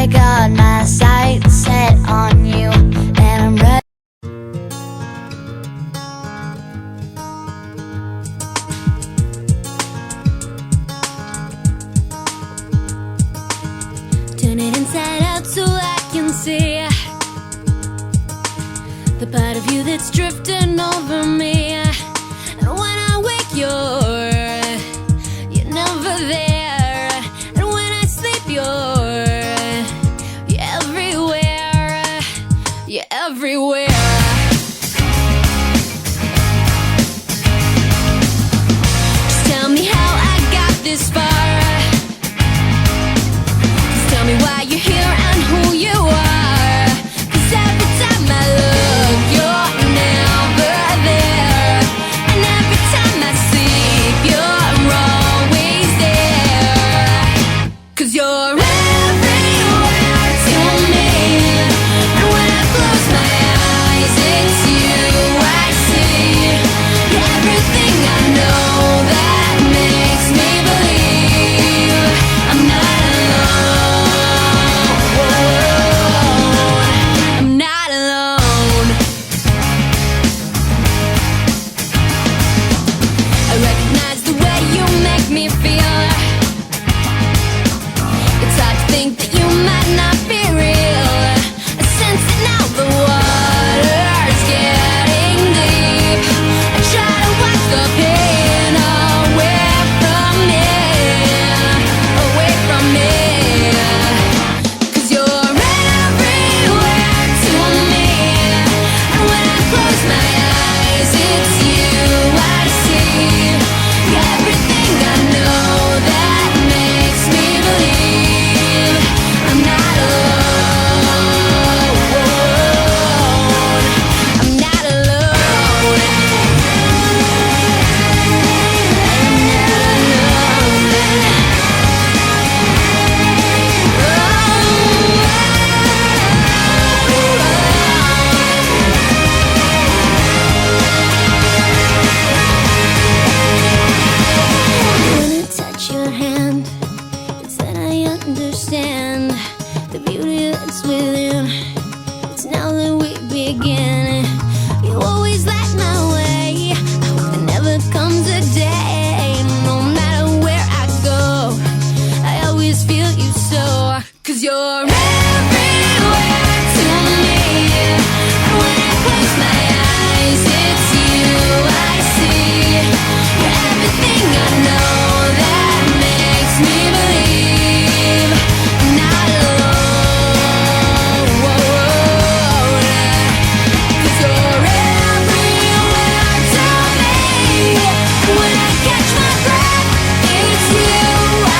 I got my sights set on you, and I'm ready. Turn it inside out so I can see the part of you that's drifting over me. And when I wake, you're never there. And when I sleep, you're everywhere. You're everywhere. Just tell me how I got this far. Just tell me why you're here and who you are. 'Cause every time I look, you're never there. And every time I sleep, you're always there. 'Cause you're everywhere to me. And when I close my eyes, it's you I see. You're everything I know that makes me believe I'm not alone. I'm not alone. I recognize the way you make me feel. It's hard to think that you might not be real. I sense it now, the water's getting deep. I try to wash the pain away from me, away from me. 'Cause you're everywhere to me. And when I close my eyes, it's you I see. You're everything I know that makes me believe I'm not alone. I'm not alone. When I touch your hand, it's then I understand the beauty that's within. It's now that we begin. You always light my way. I hope there never comes a day, no matter where I go, I always feel you so. 'Cause you're everywhere to me. And when I close my eyes, it's you I see. You're everything I know that makes me believe I'm not alone. 'Cause you're everywhere to me. When I catch my breath, it's you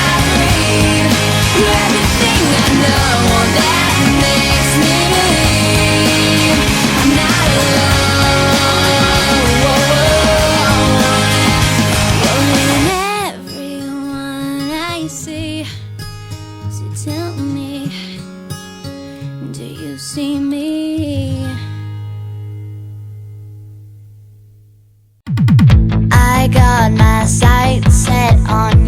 I breathe. You're everything I know that makes me believe I'm not alone. You're in everyone I see. So tell me, do you see me? I got my sights set on